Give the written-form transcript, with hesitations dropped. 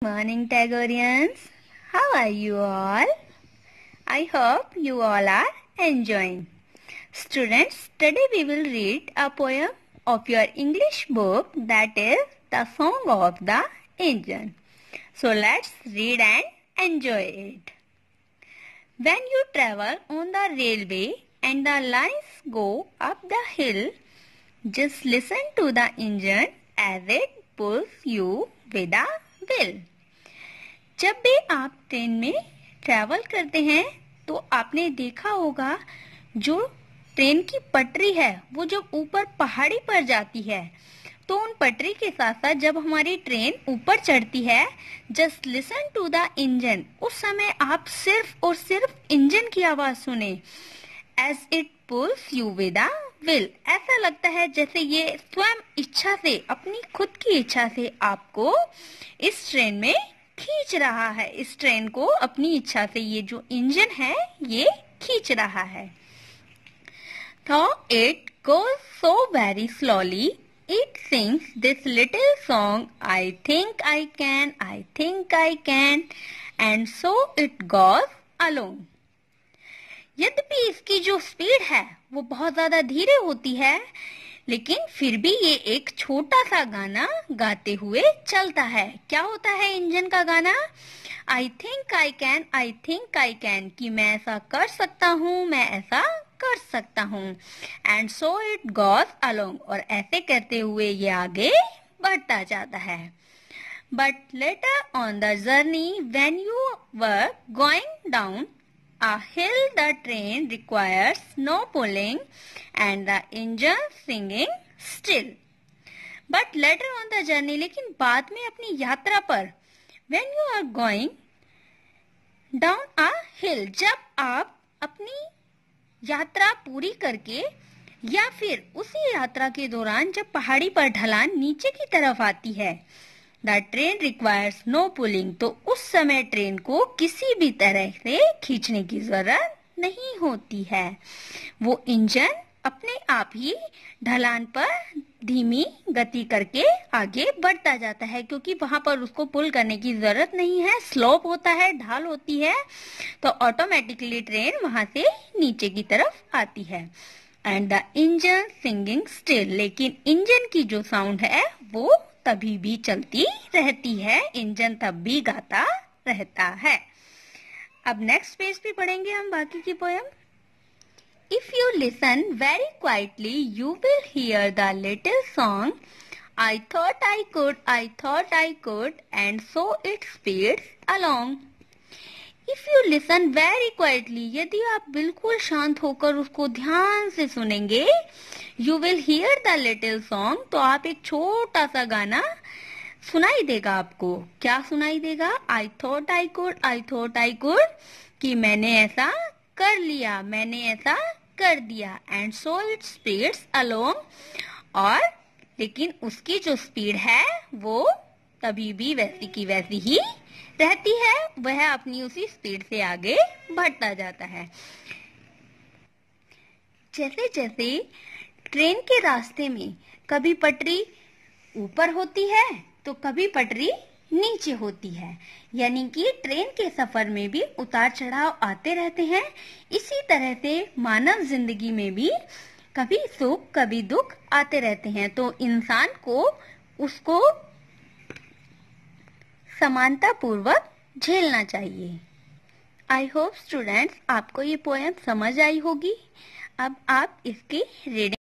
Morning, Tagoreans. How are you all? I hope you all are enjoying. Students, today we will read a poem of your English book, that is The Song of the Engine. So let's read and enjoy it. When you travel on the railway and the lines go up the hill, just listen to the engine as it pulls you with a will. जब भी आप train में travel करते हैं तो आपने देखा होगा जो ट्रेन की पटरी है वो जब ऊपर पहाड़ी पर जाती है तो उन पटरी के साथ साथ जब हमारी ट्रेन ऊपर चढ़ती है, just listen to the engine, उस समय आप सिर्फ और सिर्फ इंजन की आवाज सुने। As it pulls you with a will, ऐसा लगता है जैसे ये स्वयं इच्छा से, अपनी खुद की इच्छा से आपको इस ट्रेन में खींच रहा है। इस ट्रेन को अपनी इच्छा से ये जो इंजन है ये खींच रहा है। Though it goes so very slowly, it sings this little song, I think I can, I think I can, and so it goes along. यद्यपि इसकी जो स्पीड है वो बहुत ज्यादा धीरे होती है, लेकिन फिर भी ये एक छोटा सा गाना गाते हुए चलता है। क्या होता है इंजन का गाना? I think I can, I think I can, कि मैं ऐसा कर सकता हूँ, मैं ऐसा कर सकता हूँ। And so it goes along, और ऐसे करते हुए ये आगे बढ़ता जाता है। But later on the journey, when you were going down a hill, the train requires no pulling and the engine singing still. But later on the journey, लेकिन बाद में अपनी यात्रा पर, when you are going down a hill, जब आप अपनी यात्रा पूरी करके या फिर उसी यात्रा के दौरान जब पहाड़ी पर ढलान नीचे की तरफ आती है, the train requires no pulling, तो उस समय ट्रेन को किसी भी तरह से खींचने की जरूरत नहीं होती है। वो इंजन अपने आप ही ढलान पर धीमी गति करके आगे बढ़ता जाता है, क्योंकि वहां पर उसको पुल करने की जरूरत नहीं है। स्लोप होता है, ढाल होती है, तो ऑटोमेटिकली ट्रेन वहां से नीचे की तरफ आती है। And the engine singing still, लेकिन इंजन की जो साउंड है वो तभी भी चलती रहती है, इंजन तब भी गाता रहता है। अब नेक्स्ट पेज पे पढ़ेंगे हम बाकी की poem. If you listen very quietly, you will hear the little song, I thought I could, and so it speeds along. If you listen very quietly, यदि आप बिल्कुल शांत होकर उसको ध्यान से सुनेंगे, you will hear the little song, तो आप एक छोटा सा गाना सुनाई देगा आपको। क्या सुनाई देगा? I thought I could, कि मैंने ऐसा कर लिया, मैंने ऐसा कर दिया। And so it speeds along, और लेकिन उसकी जो स्पीड है वो तभी भी वैसी की वैसी ही रहती है, वह अपनी उसी स्पीड से आगे बढ़ता जाता है। जैसे जैसे ट्रेन के रास्ते में कभी पटरी ऊपर होती है तो कभी पटरी नीचे होती है, यानी कि ट्रेन के सफर में भी उतार चढ़ाव आते रहते हैं। इसी तरह से मानव जिंदगी में भी कभी सुख कभी दुख आते रहते हैं, तो इंसान को उसको समानता पूर्वक झेलना चाहिए। आई होप स्टूडेंट्स आपको ये पोएम समझ आई होगी। अब आप इसकी रीडिंग